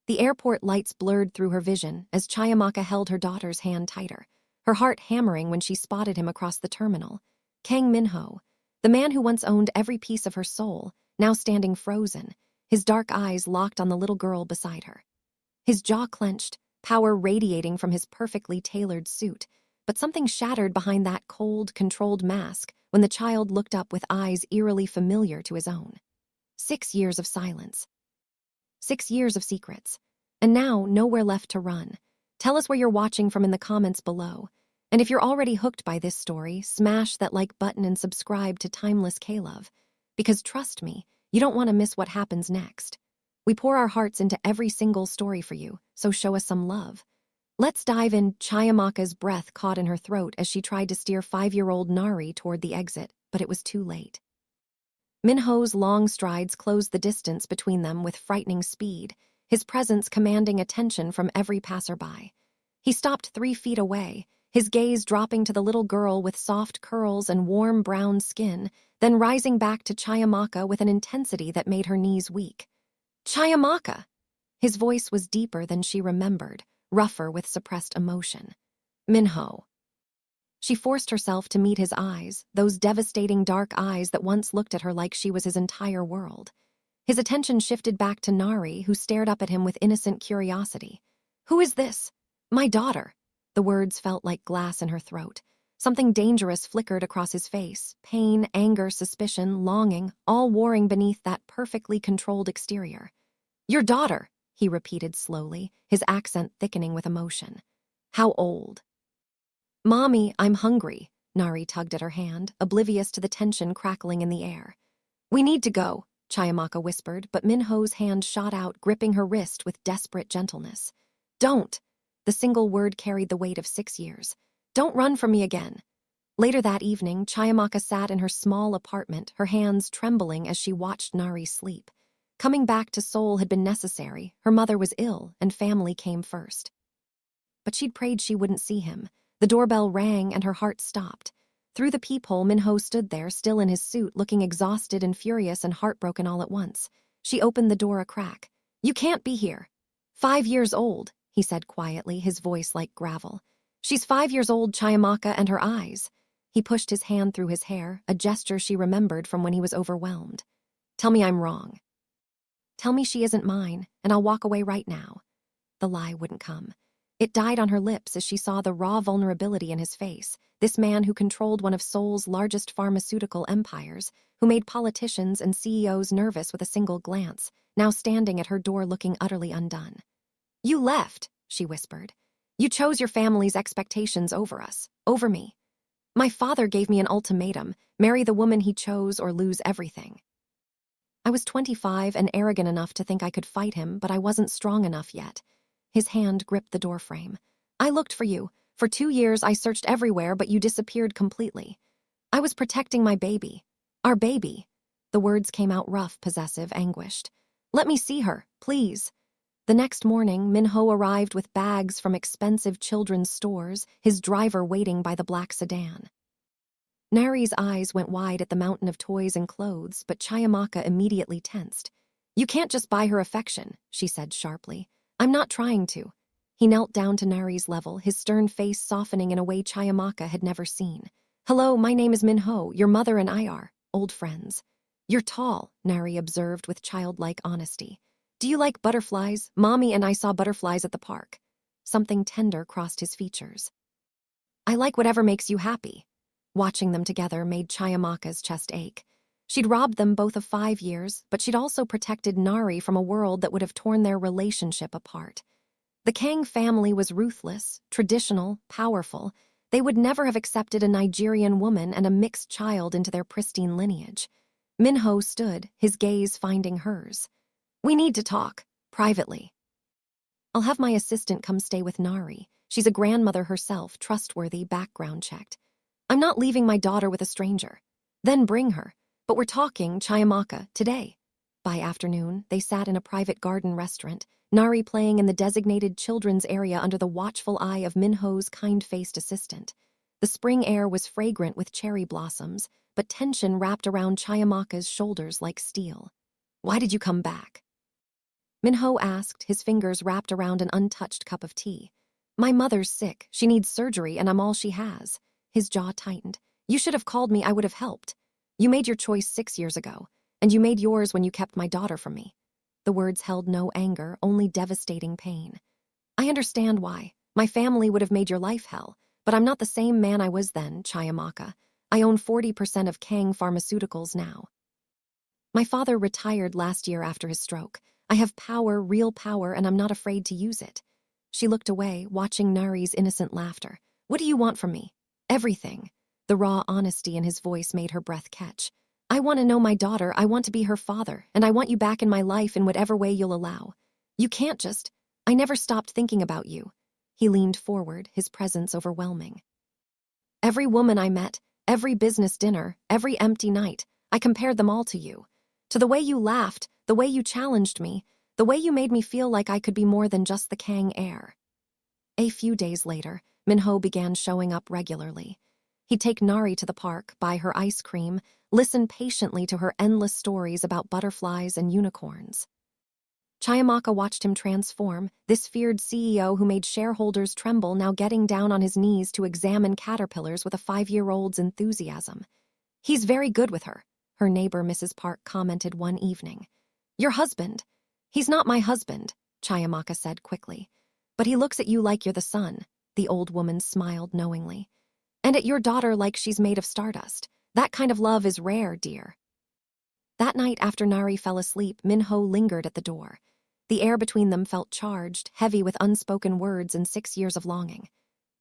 The airport lights blurred through her vision as Chiamaka held her daughter's hand tighter, her heart hammering when she spotted him across the terminal. Kang Min-ho, the man who once owned every piece of her soul, now standing frozen, his dark eyes locked on the little girl beside her. His jaw clenched, power radiating from his perfectly tailored suit, but something shattered behind that cold, controlled mask when the child looked up with eyes eerily familiar to his own. 6 years of silence. 6 years of secrets. And now, nowhere left to run. Tell us where you're watching from in the comments below. And if you're already hooked by this story, smash that like button and subscribe to Timeless K-Love. Because trust me, you don't want to miss what happens next. We pour our hearts into every single story for you, so show us some love. Let's dive in. Chiamaka's breath caught in her throat as she tried to steer 5-year-old Nari toward the exit, but it was too late. Min-ho's long strides closed the distance between them with frightening speed, his presence commanding attention from every passerby. He stopped 3 feet away, his gaze dropping to the little girl with soft curls and warm brown skin, then rising back to Chiamaka with an intensity that made her knees weak. Chiamaka! His voice was deeper than she remembered, rougher with suppressed emotion. Min-ho. She forced herself to meet his eyes, those devastating dark eyes that once looked at her like she was his entire world. His attention shifted back to Nari, who stared up at him with innocent curiosity. Who is this? My daughter. The words felt like glass in her throat. Something dangerous flickered across his face, pain, anger, suspicion, longing, all warring beneath that perfectly controlled exterior. Your daughter, he repeated slowly, his accent thickening with emotion. How old? Mommy, I'm hungry. Nari tugged at her hand, oblivious to the tension crackling in the air. We need to go, Chiamaka whispered, but Min-ho's hand shot out, gripping her wrist with desperate gentleness. Don't. The single word carried the weight of 6 years. Don't run from me again. Later that evening, Chiamaka sat in her small apartment, her hands trembling as she watched Nari sleep. Coming back to Seoul had been necessary. Her mother was ill, and family came first. But she'd prayed she wouldn't see him. The doorbell rang, and her heart stopped. Through the peephole, Min-ho stood there, still in his suit, looking exhausted and furious and heartbroken all at once. She opened the door a crack. You can't be here. 5 years old, he said quietly, his voice like gravel. She's 5 years old, Chiamaka, and her eyes. He pushed his hand through his hair, a gesture she remembered from when he was overwhelmed. Tell me I'm wrong. Tell me she isn't mine, and I'll walk away right now. The lie wouldn't come. It died on her lips as she saw the raw vulnerability in his face, this man who controlled one of Seoul's largest pharmaceutical empires, who made politicians and CEOs nervous with a single glance, now standing at her door looking utterly undone. You left, she whispered. You chose your family's expectations over us, over me. My father gave me an ultimatum, marry the woman he chose or lose everything. I was 25 and arrogant enough to think I could fight him, but I wasn't strong enough yet. His hand gripped the doorframe. I looked for you. For 2 years I searched everywhere, but you disappeared completely. I was protecting my baby. Our baby. The words came out rough, possessive, anguished. Let me see her, please. The next morning, Min-ho arrived with bags from expensive children's stores, his driver waiting by the black sedan. Nari's eyes went wide at the mountain of toys and clothes, but Chiamaka immediately tensed. You can't just buy her affection, she said sharply. I'm not trying to. He knelt down to Nari's level, his stern face softening in a way Chiamaka had never seen. Hello, my name is Min-ho. Your mother and I are old friends. You're tall, Nari observed with childlike honesty. Do you like butterflies? Mommy and I saw butterflies at the park. Something tender crossed his features. I like whatever makes you happy. Watching them together made Chiamaka's chest ache. She'd robbed them both of 5 years, but she'd also protected Nari from a world that would have torn their relationship apart. The Kang family was ruthless, traditional, powerful. They would never have accepted a Nigerian woman and a mixed child into their pristine lineage. Min-ho stood, his gaze finding hers. We need to talk, privately. I'll have my assistant come stay with Nari. She's a grandmother herself, trustworthy, background checked. I'm not leaving my daughter with a stranger. Then bring her. But we're talking, Chiamaka, today. By afternoon, they sat in a private garden restaurant, Nari playing in the designated children's area under the watchful eye of Min-ho's kind-faced assistant. The spring air was fragrant with cherry blossoms, but tension wrapped around Chiamaka's shoulders like steel. Why did you come back? Min-ho asked, his fingers wrapped around an untouched cup of tea. My mother's sick. She needs surgery and I'm all she has. His jaw tightened. You should have called me. I would have helped. You made your choice 6 years ago, and you made yours when you kept my daughter from me. The words held no anger, only devastating pain. I understand why. My family would have made your life hell, but I'm not the same man I was then, Chiamaka. I own 40% of Kang Pharmaceuticals now. My father retired last year after his stroke. I have power, real power, and I'm not afraid to use it. She looked away, watching Nari's innocent laughter. What do you want from me? Everything. The raw honesty in his voice made her breath catch. I want to know my daughter, I want to be her father, and I want you back in my life in whatever way you'll allow. You can't just... I never stopped thinking about you. He leaned forward, his presence overwhelming. Every woman I met, every business dinner, every empty night, I compared them all to you. To the way you laughed, the way you challenged me, the way you made me feel like I could be more than just the Kang heir. A few days later, Min-ho began showing up regularly. He'd take Nari to the park, buy her ice cream, listen patiently to her endless stories about butterflies and unicorns. Chiamaka watched him transform, this feared CEO who made shareholders tremble now getting down on his knees to examine caterpillars with a 5-year-old's enthusiasm. He's very good with her, her neighbor Mrs. Park commented one evening. Your husband. He's not my husband, Chiamaka said quickly. But he looks at you like you're the son, the old woman smiled knowingly. And at your daughter like she's made of stardust. That kind of love is rare, dear. That night after Nari fell asleep, Min-ho lingered at the door. The air between them felt charged, heavy with unspoken words and 6 years of longing.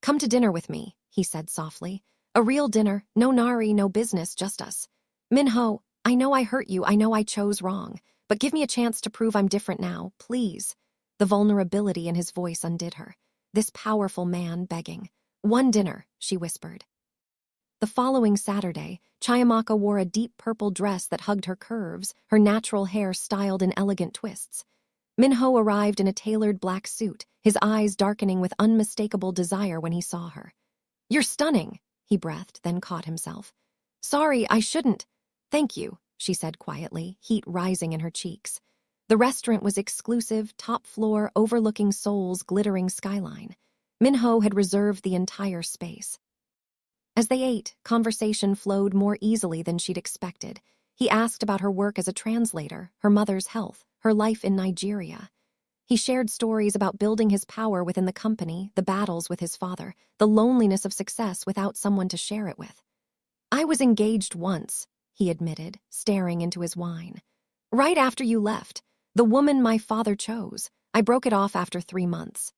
Come to dinner with me, he said softly. A real dinner, no Nari, no business, just us. Min-ho, I know I hurt you, I know I chose wrong, but give me a chance to prove I'm different now, please. The vulnerability in his voice undid her. This powerful man begging. One dinner, she whispered. The following Saturday, Chiamaka wore a deep purple dress that hugged her curves, her natural hair styled in elegant twists. Min-ho arrived in a tailored black suit, his eyes darkening with unmistakable desire when he saw her. You're stunning, he breathed, then caught himself. Sorry, I shouldn't. Thank you, she said quietly, heat rising in her cheeks. The restaurant was exclusive, top floor, overlooking Seoul's glittering skyline. Min-ho had reserved the entire space. As they ate, conversation flowed more easily than she'd expected. He asked about her work as a translator, her mother's health, her life in Nigeria. He shared stories about building his power within the company, the battles with his father, the loneliness of success without someone to share it with. I was engaged once, he admitted, staring into his wine. Right after you left, the woman my father chose. I broke it off after 3 months.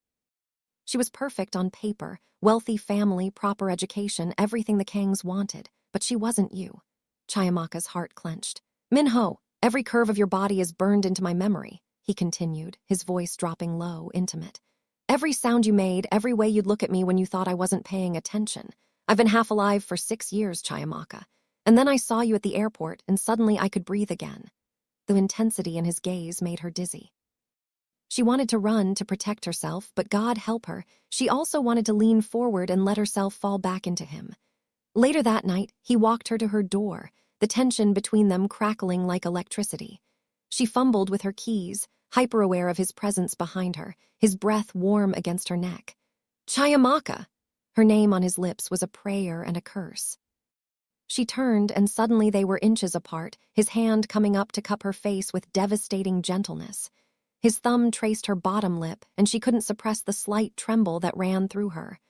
She was perfect on paper, wealthy family, proper education, everything the Kangs wanted, but she wasn't you. Chiamaka's heart clenched. Min-ho, every curve of your body is burned into my memory, he continued, his voice dropping low, intimate. Every sound you made, every way you'd look at me when you thought I wasn't paying attention. I've been half alive for 6 years, Chiamaka. And then I saw you at the airport, and suddenly I could breathe again. The intensity in his gaze made her dizzy. She wanted to run to protect herself, but God help her, she also wanted to lean forward and let herself fall back into him. Later that night, he walked her to her door, the tension between them crackling like electricity. She fumbled with her keys, hyper-aware of his presence behind her, his breath warm against her neck. Chiamaka! Her name on his lips was a prayer and a curse. She turned, and suddenly they were inches apart, his hand coming up to cup her face with devastating gentleness. His thumb traced her bottom lip, and she couldn't suppress the slight tremble that ran through her.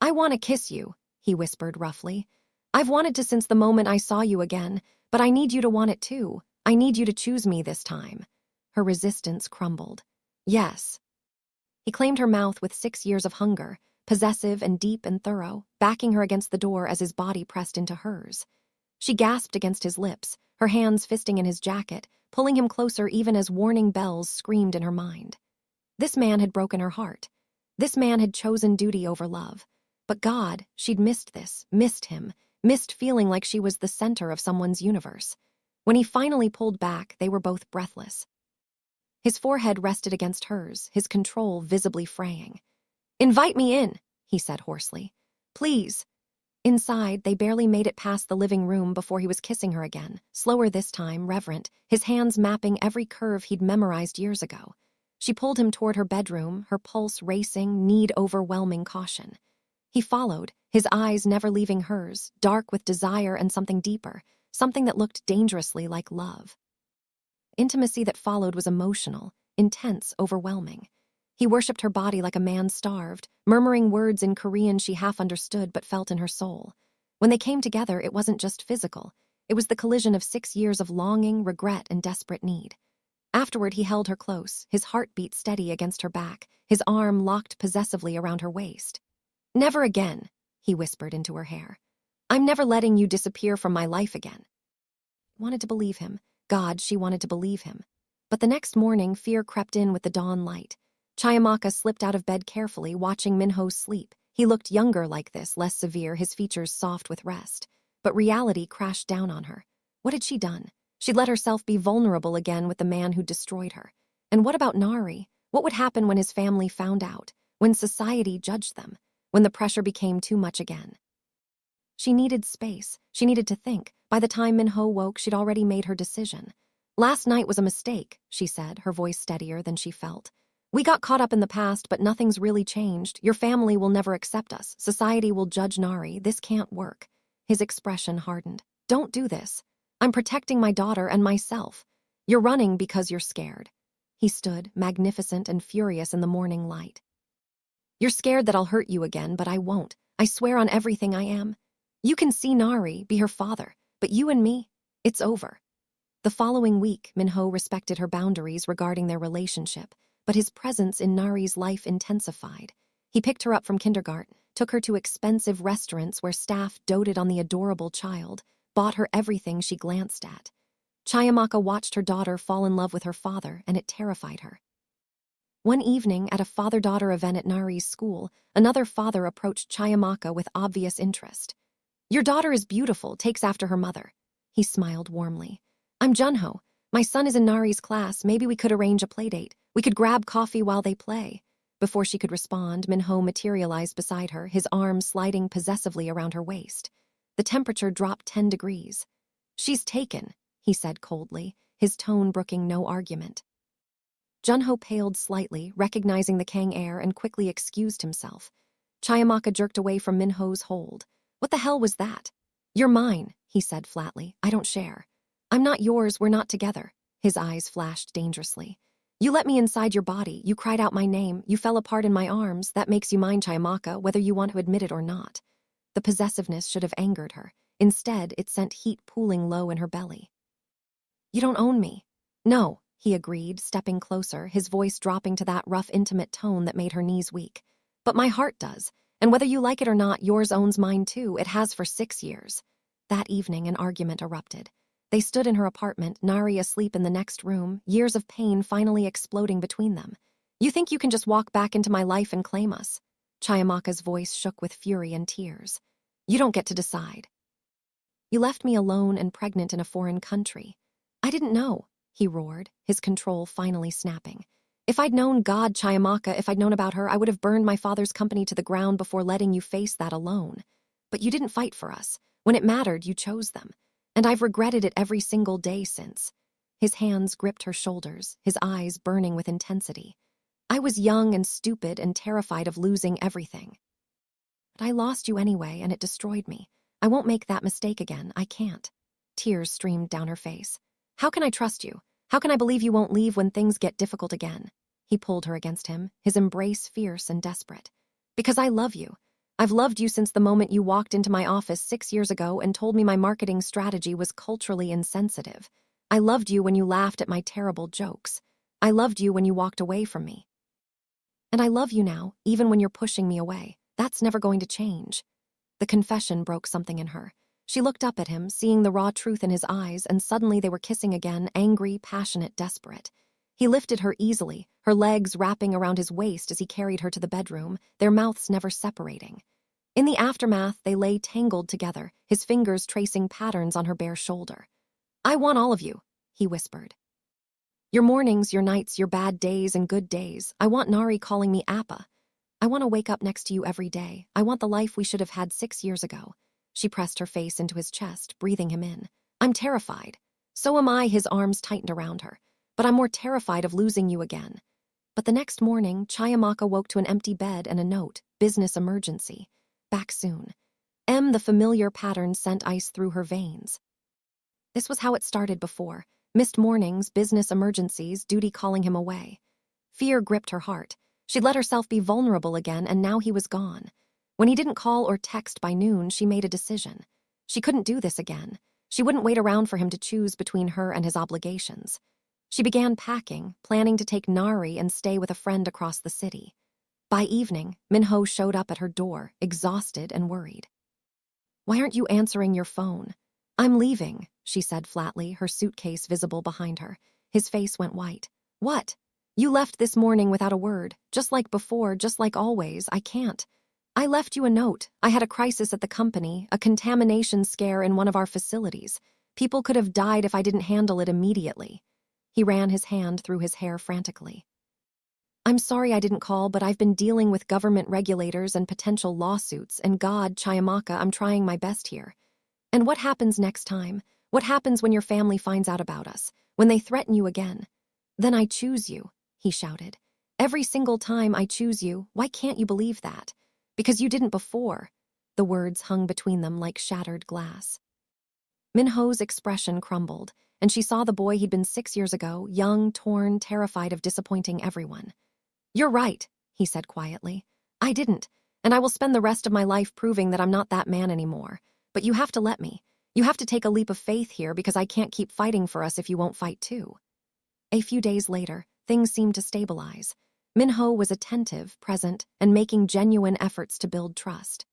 I want to kiss you, he whispered roughly. I've wanted to since the moment I saw you again, but I need you to want it too. I need you to choose me this time. Her resistance crumbled. Yes. He claimed her mouth with 6 years of hunger, possessive and deep and thorough, backing her against the door as his body pressed into hers. She gasped against his lips, her hands fisting in his jacket, pulling him closer even as warning bells screamed in her mind. This man had broken her heart. This man had chosen duty over love. But God, she'd missed this, missed him, missed feeling like she was the center of someone's universe. When he finally pulled back, they were both breathless. His forehead rested against hers, his control visibly fraying. Invite me in, he said hoarsely. Please. Inside, they barely made it past the living room before he was kissing her again, slower this time, reverent, his hands mapping every curve he'd memorized years ago. She pulled him toward her bedroom, her pulse racing, need overwhelming caution. He followed, his eyes never leaving hers, dark with desire and something deeper, something that looked dangerously like love. Intimacy that followed was emotional, intense, overwhelming. He worshipped her body like a man starved, murmuring words in Korean she half understood but felt in her soul. When they came together, it wasn't just physical. It was the collision of 6 years of longing, regret, and desperate need. Afterward, he held her close, his heartbeat steady against her back, his arm locked possessively around her waist. "Never again," he whispered into her hair. "I'm never letting you disappear from my life again." Wanted to believe him. God, she wanted to believe him. But the next morning, fear crept in with the dawn light. Chiamaka slipped out of bed carefully, watching Min-ho sleep. He looked younger like this, less severe, his features soft with rest. But reality crashed down on her. What had she done? She'd let herself be vulnerable again with the man who destroyed her. And what about Nari? What would happen when his family found out? When society judged them? When the pressure became too much again? She needed space. She needed to think. By the time Min-ho woke, she'd already made her decision. "Last night was a mistake," she said, her voice steadier than she felt. "We got caught up in the past, but nothing's really changed. Your family will never accept us. Society will judge Nari. This can't work." His expression hardened. "Don't do this. I'm protecting my daughter and myself. You're running because you're scared." He stood, magnificent and furious in the morning light. "You're scared that I'll hurt you again, but I won't. I swear on everything I am. You can see Nari, be her father, but you and me, it's over." The following week, Min-ho respected her boundaries regarding their relationship, but his presence in Nari's life intensified. He picked her up from kindergarten, took her to expensive restaurants where staff doted on the adorable child, bought her everything she glanced at. Chiamaka watched her daughter fall in love with her father, and it terrified her. One evening, at a father-daughter event at Nari's school, another father approached Chiamaka with obvious interest. "Your daughter is beautiful, takes after her mother." He smiled warmly. "I'm Junho. My son is in Nari's class. Maybe we could arrange a playdate. We could grab coffee while they play." Before she could respond, Min-ho materialized beside her, his arm sliding possessively around her waist. The temperature dropped 10 degrees. "She's taken," he said coldly, his tone brooking no argument. Junho paled slightly, recognizing the Kang air, and quickly excused himself. Chiamaka jerked away from Min-ho's hold. "What the hell was that?" "You're mine," he said flatly. "I don't share." "I'm not yours, we're not together." His eyes flashed dangerously. "You let me inside your body, you cried out my name, you fell apart in my arms. That makes you mine, Chiamaka, whether you want to admit it or not." The possessiveness should have angered her. Instead, it sent heat pooling low in her belly. "You don't own me." "No," he agreed, stepping closer, his voice dropping to that rough, intimate tone that made her knees weak. "But my heart does. And whether you like it or not, yours owns mine too. It has for 6 years. That evening, an argument erupted. They stood in her apartment, Nari asleep in the next room, years of pain finally exploding between them. "You think you can just walk back into my life and claim us?" Chiamaka's voice shook with fury and tears. "You don't get to decide. You left me alone and pregnant in a foreign country." "I didn't know," he roared, his control finally snapping. "If I'd known God, Chiamaka, if I'd known about her, I would have burned my father's company to the ground before letting you face that alone. But you didn't fight for us. When it mattered, you chose them. And I've regretted it every single day since." His hands gripped her shoulders, his eyes burning with intensity. "I was young and stupid and terrified of losing everything. But I lost you anyway, and it destroyed me. I won't make that mistake again. I can't." Tears streamed down her face. "How can I trust you? How can I believe you won't leave when things get difficult again?" He pulled her against him, his embrace fierce and desperate. "Because I love you. I've loved you since the moment you walked into my office 6 years ago and told me my marketing strategy was culturally insensitive. I loved you when you laughed at my terrible jokes. I loved you when you walked away from me. And I love you now, even when you're pushing me away. That's never going to change." The confession broke something in her. She looked up at him, seeing the raw truth in his eyes, and suddenly they were kissing again, angry, passionate, desperate. He lifted her easily, her legs wrapping around his waist as he carried her to the bedroom, their mouths never separating. In the aftermath, they lay tangled together, his fingers tracing patterns on her bare shoulder. "I want all of you," he whispered. "Your mornings, your nights, your bad days and good days. I want Nari calling me Appa. I want to wake up next to you every day. I want the life we should have had 6 years ago." She pressed her face into his chest, breathing him in. "I'm terrified." "So am I," his arms tightened around her. "But I'm more terrified of losing you again." But the next morning, Chiamaka woke to an empty bed and a note, business emergency. Back soon. The familiar pattern sent ice through her veins. This was how it started before. Missed mornings, business emergencies, duty calling him away. Fear gripped her heart. She'd let herself be vulnerable again, and now he was gone. When he didn't call or text by noon, she made a decision. She couldn't do this again. She wouldn't wait around for him to choose between her and his obligations. She began packing, planning to take Nari and stay with a friend across the city. By evening, Min-ho showed up at her door, exhausted and worried. "Why aren't you answering your phone?" "I'm leaving," she said flatly, her suitcase visible behind her. His face went white. "What?" "You left this morning without a word. Just like before, just like always. I can't." "I left you a note. I had a crisis at the company, a contamination scare in one of our facilities. People could have died if I didn't handle it immediately." He ran his hand through his hair frantically. "I'm sorry I didn't call, but I've been dealing with government regulators and potential lawsuits, and God, Chiamaka, I'm trying my best here." "And what happens next time? What happens when your family finds out about us? When they threaten you again?" "Then I choose you," he shouted. "Every single time I choose you. Why can't you believe that?" "Because you didn't before." The words hung between them like shattered glass. Min-ho's expression crumbled, and she saw the boy he'd been 6 years ago, young, torn, terrified of disappointing everyone. "You're right," he said quietly. "I didn't, and I will spend the rest of my life proving that I'm not that man anymore. But you have to let me. You have to take a leap of faith here, because I can't keep fighting for us if you won't fight too." A few days later, things seemed to stabilize. Min-ho was attentive, present, and making genuine efforts to build trust.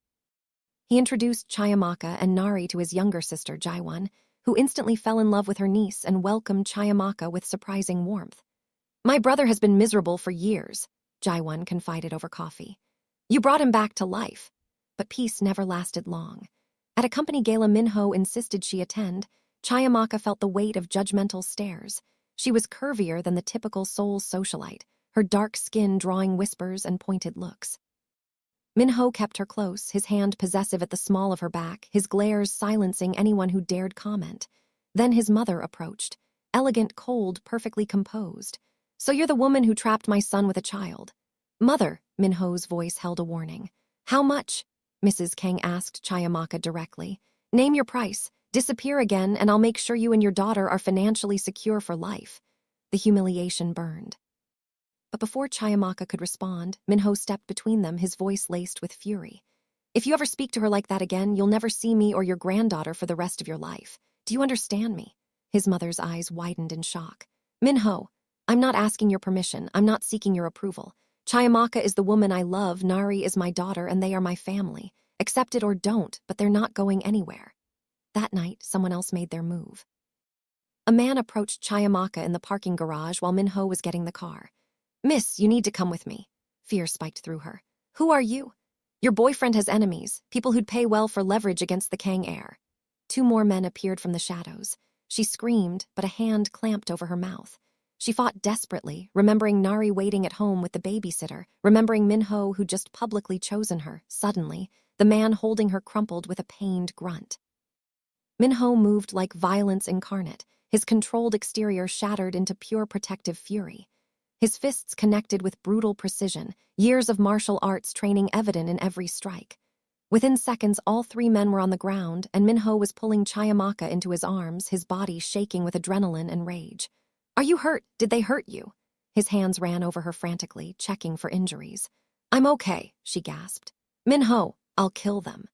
He introduced Chiamaka and Nari to his younger sister, Jaewon, who instantly fell in love with her niece and welcomed Chiamaka with surprising warmth. "My brother has been miserable for years," Jaewon confided over coffee. "You brought him back to life." But peace never lasted long. At a company gala Min-ho insisted she attend, Chiamaka felt the weight of judgmental stares. She was curvier than the typical Seoul socialite, her dark skin drawing whispers and pointed looks. Min-ho kept her close, his hand possessive at the small of her back, his glares silencing anyone who dared comment. Then his mother approached, elegant, cold, perfectly composed. "So you're the woman who trapped my son with a child." "Mother," Min-ho's voice held a warning. "How much?" Mrs. Kang asked Chiamaka directly. "Name your price. Disappear again, and I'll make sure you and your daughter are financially secure for life." The humiliation burned. But before Chiamaka could respond, Min-ho stepped between them, his voice laced with fury. "If you ever speak to her like that again, you'll never see me or your granddaughter for the rest of your life. Do you understand me?" His mother's eyes widened in shock. "Min-ho, I'm not asking your permission. I'm not seeking your approval. Chiamaka is the woman I love, Nari is my daughter, and they are my family. Accept it or don't, but they're not going anywhere." That night, someone else made their move. A man approached Chiamaka in the parking garage while Min-ho was getting the car. "Miss, you need to come with me." Fear spiked through her. "Who are you?" "Your boyfriend has enemies, people who'd pay well for leverage against the Kang heir." 2 more men appeared from the shadows. She screamed, but a hand clamped over her mouth. She fought desperately, remembering Nari waiting at home with the babysitter, remembering Min-ho who'd just publicly chosen her. Suddenly, the man holding her crumpled with a pained grunt. Min-ho moved like violence incarnate, his controlled exterior shattered into pure protective fury. His fists connected with brutal precision, years of martial arts training evident in every strike. Within seconds, all 3 men were on the ground, and Min-ho was pulling Chiamaka into his arms, his body shaking with adrenaline and rage. "Are you hurt? Did they hurt you?" His hands ran over her frantically, checking for injuries. "I'm okay," she gasped. "Min-ho, I'll kill them."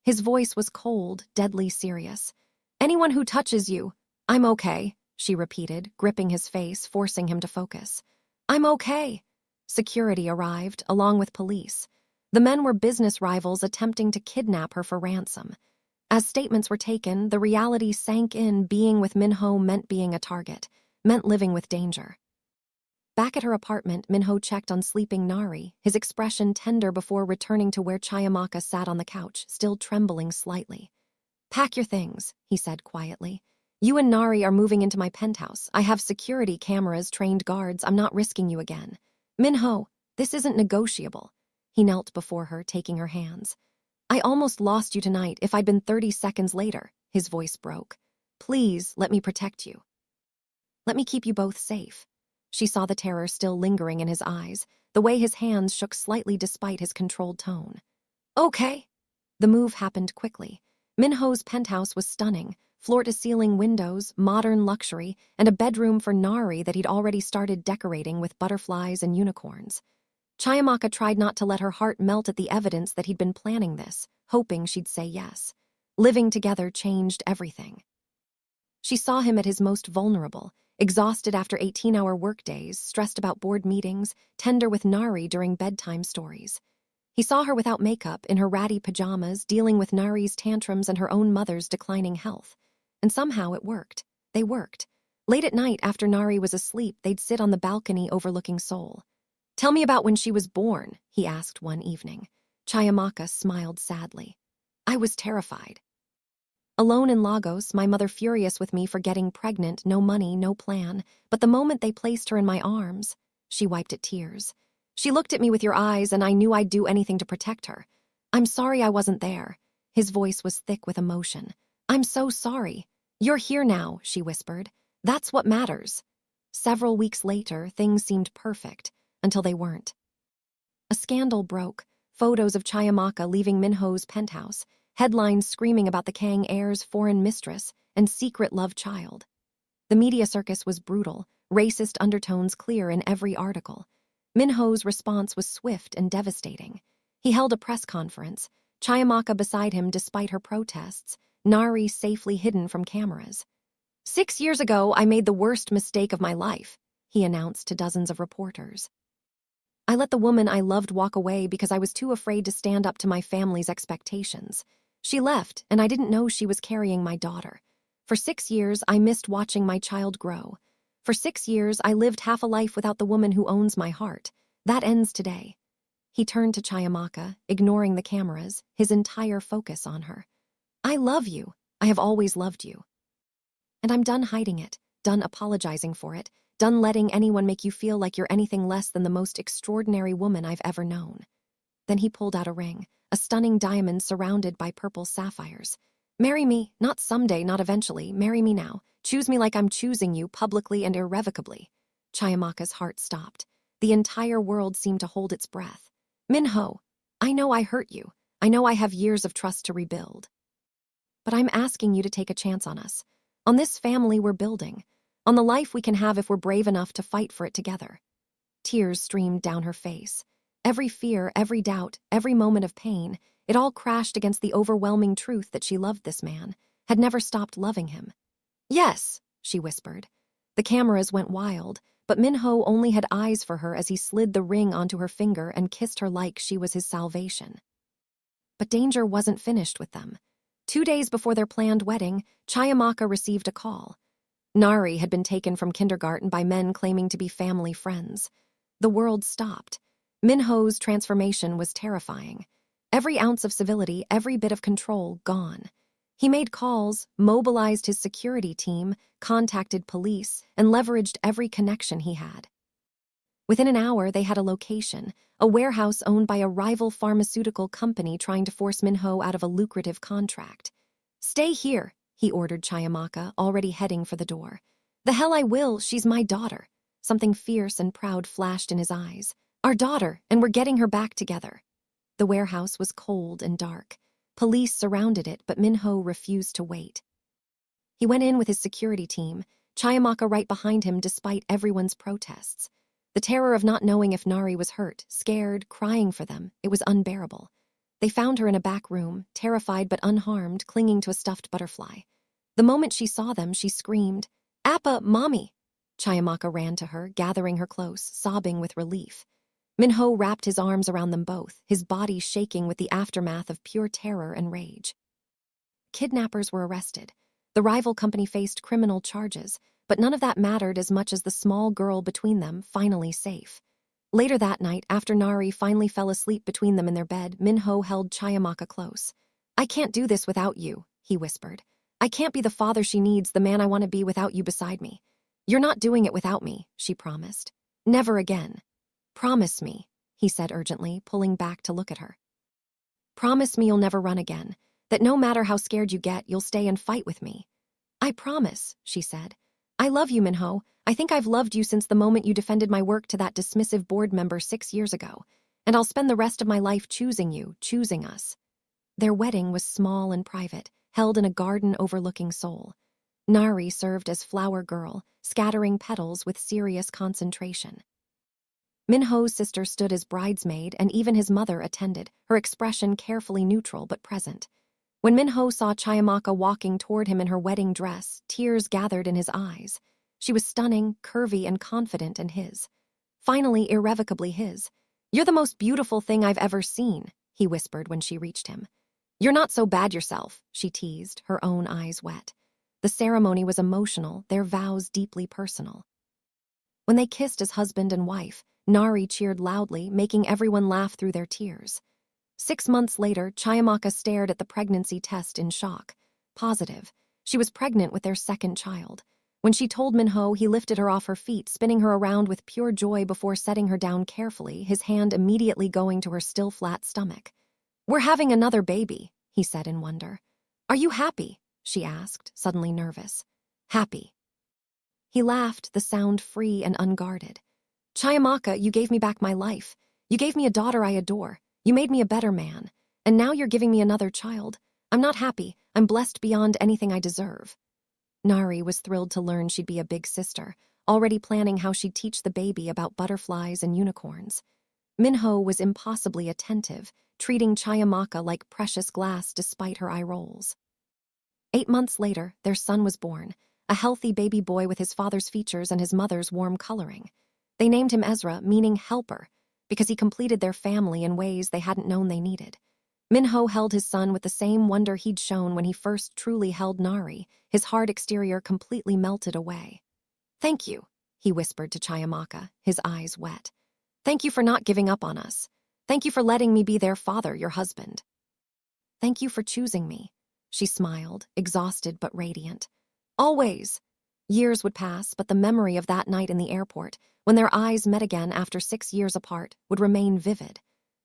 His voice was cold, deadly serious. "Anyone who touches you—" "I'm okay," she repeated, gripping his face, forcing him to focus. "I'm okay." Security arrived, along with police. The men were business rivals attempting to kidnap her for ransom. As statements were taken, the reality sank in. Being with Min-ho meant being a target, meant living with danger. Back at her apartment, Min-ho checked on sleeping Nari, his expression tender before returning to where Chiamaka sat on the couch, still trembling slightly. "Pack your things," he said quietly. "You and Nari are moving into my penthouse. I have security cameras, trained guards. I'm not risking you again." "Min-ho, this isn't negotiable." He knelt before her, taking her hands. "I almost lost you tonight. If I'd been 30 seconds later," his voice broke. "Please, let me protect you. Let me keep you both safe." She saw the terror still lingering in his eyes, the way his hands shook slightly despite his controlled tone. Okay. The move happened quickly. Min-ho's penthouse was stunning, floor-to-ceiling windows, modern luxury, and a bedroom for Nari that he'd already started decorating with butterflies and unicorns. Chiamaka tried not to let her heart melt at the evidence that he'd been planning this, hoping she'd say yes. Living together changed everything. She saw him at his most vulnerable, exhausted after 18-hour workdays, stressed about board meetings, tender with Nari during bedtime stories. He saw her without makeup, in her ratty pajamas, dealing with Nari's tantrums and her own mother's declining health. And somehow it worked. They worked. Late at night, after Nari was asleep, they'd sit on the balcony overlooking Seoul. "Tell me about when she was born," he asked one evening. Chiamaka smiled sadly. "I was terrified. Alone in Lagos, my mother furious with me for getting pregnant, no money, no plan. But the moment they placed her in my arms," she wiped at tears. "She looked at me with your eyes, and I knew I'd do anything to protect her. I'm sorry I wasn't there." His voice was thick with emotion. "I'm so sorry. You're here now," she whispered. "That's what matters." Several weeks later, things seemed perfect, until they weren't. A scandal broke, photos of Chiamaka leaving Min-ho's penthouse, headlines screaming about the Kang heir's foreign mistress and secret love child. The media circus was brutal, racist undertones clear in every article. Min-ho's response was swift and devastating. He held a press conference, Chiamaka beside him despite her protests, Nari safely hidden from cameras. "6 years ago, I made the worst mistake of my life," he announced to dozens of reporters. "I let the woman I loved walk away because I was too afraid to stand up to my family's expectations. She left, and I didn't know she was carrying my daughter. For 6 years, I missed watching my child grow. For 6 years, I lived half a life without the woman who owns my heart. That ends today." He turned to Chiamaka, ignoring the cameras, his entire focus on her. "I love you. I have always loved you. And I'm done hiding it, done apologizing for it, done letting anyone make you feel like you're anything less than the most extraordinary woman I've ever known." Then he pulled out a ring, a stunning diamond surrounded by purple sapphires. "Marry me, not someday, not eventually. Marry me now. Choose me like I'm choosing you, publicly and irrevocably." Chiamaka's heart stopped. The entire world seemed to hold its breath. "Min-ho, I know I hurt you. I know I have years of trust to rebuild. But I'm asking you to take a chance on us. On this family we're building. On the life we can have if we're brave enough to fight for it together." Tears streamed down her face. Every fear, every doubt, every moment of pain, it all crashed against the overwhelming truth that she loved this man, had never stopped loving him. "Yes," she whispered. The cameras went wild, but Min-ho only had eyes for her as he slid the ring onto her finger and kissed her like she was his salvation. But danger wasn't finished with them. 2 days before their planned wedding, Chiamaka received a call. Nari had been taken from kindergarten by men claiming to be family friends. The world stopped. Min-ho's transformation was terrifying. Every ounce of civility, every bit of control, gone. He made calls, mobilized his security team, contacted police, and leveraged every connection he had. Within an hour, they had a location, a warehouse owned by a rival pharmaceutical company trying to force Min-ho out of a lucrative contract. "Stay here," he ordered Chiamaka, already heading for the door. "The hell I will, she's my daughter." Something fierce and proud flashed in his eyes. "Our daughter, and we're getting her back together." The warehouse was cold and dark. Police surrounded it, but Min-ho refused to wait. He went in with his security team, Chiamaka right behind him despite everyone's protests. The terror of not knowing if Nari was hurt, scared, crying for them, it was unbearable. They found her in a back room, terrified but unharmed, clinging to a stuffed butterfly. The moment she saw them, she screamed, "Appa, Mommy!" Chiamaka ran to her, gathering her close, sobbing with relief. Min-ho wrapped his arms around them both, his body shaking with the aftermath of pure terror and rage. Kidnappers were arrested. The rival company faced criminal charges, but none of that mattered as much as the small girl between them, finally safe. Later that night, after Nari finally fell asleep between them in their bed, Min-ho held Chiamaka close. "I can't do this without you," he whispered. "I can't be the father she needs, the man I want to be without you beside me." "You're not doing it without me," she promised. "Never again." "Promise me," he said urgently, pulling back to look at her. "Promise me you'll never run again, that no matter how scared you get, you'll stay and fight with me." "I promise," she said. I love you, Min-ho. I think I've loved you since the moment you defended my work to that dismissive board member 6 years ago. And I'll spend the rest of my life choosing you, choosing us. Their wedding was small and private, held in a garden overlooking Seoul. Nari served as flower girl, scattering petals with serious concentration. Min-ho's sister stood as bridesmaid, and even his mother attended, her expression carefully neutral but present. When Min-ho saw Chiamaka walking toward him in her wedding dress, tears gathered in his eyes. She was stunning, curvy, and confident in his. Finally, irrevocably his. "You're the most beautiful thing I've ever seen," he whispered when she reached him. "You're not so bad yourself," she teased, her own eyes wet. The ceremony was emotional, their vows deeply personal. When they kissed as husband and wife, Nari cheered loudly, making everyone laugh through their tears. 6 months later, Chiamaka stared at the pregnancy test in shock. Positive. She was pregnant with their second child. When she told Min-ho, he lifted her off her feet, spinning her around with pure joy before setting her down carefully, his hand immediately going to her still flat stomach. "We're having another baby," he said in wonder. "Are you happy?" she asked, suddenly nervous. "Happy." He laughed, the sound free and unguarded. "Chiamaka, you gave me back my life. You gave me a daughter I adore. You made me a better man. And now you're giving me another child. I'm not happy. I'm blessed beyond anything I deserve." Nari was thrilled to learn she'd be a big sister, already planning how she'd teach the baby about butterflies and unicorns. Min-ho was impossibly attentive, treating Chiamaka like precious glass despite her eye rolls. 8 months later, their son was born, a healthy baby boy with his father's features and his mother's warm coloring. They named him Ezra, meaning helper, because he completed their family in ways they hadn't known they needed. Min-ho held his son with the same wonder he'd shown when he first truly held Nari, his hard exterior completely melted away. "Thank you," he whispered to Chiamaka, his eyes wet. "Thank you for not giving up on us. Thank you for letting me be their father, your husband. Thank you for choosing me." She smiled, exhausted but radiant. "Always." Years would pass, but the memory of that night in the airport, when their eyes met again after 6 years apart, would remain vivid.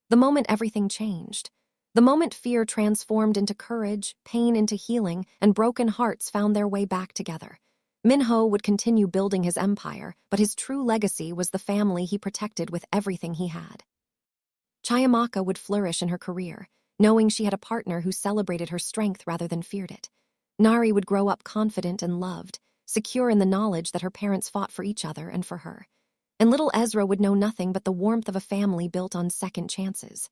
The moment everything changed. The moment fear transformed into courage, pain into healing, and broken hearts found their way back together. Min-ho would continue building his empire, but his true legacy was the family he protected with everything he had. Chiamaka would flourish in her career, knowing she had a partner who celebrated her strength rather than feared it. Nari would grow up confident and loved, secure in the knowledge that her parents fought for each other and for her. And little Ezra would know nothing but the warmth of a family built on second chances.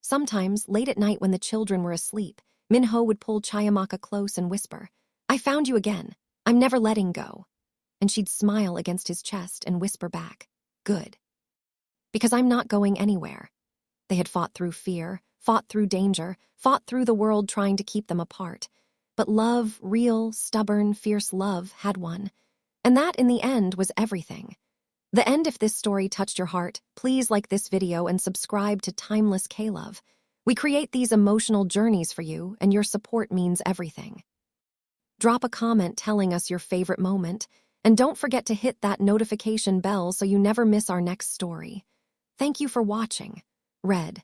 Sometimes, late at night when the children were asleep, Min-ho would pull Chiamaka close and whisper, "I found you again. I'm never letting go." And she'd smile against his chest and whisper back, "Good. Because I'm not going anywhere." They had fought through fear, fought through danger, fought through the world trying to keep them apart. But love, real, stubborn, fierce love, had won. And that, in the end, was everything. The end. If this story touched your heart, please like this video and subscribe to Timeless K-Love. We create these emotional journeys for you, and your support means everything. Drop a comment telling us your favorite moment, and don't forget to hit that notification bell so you never miss our next story. Thank you for watching. Red.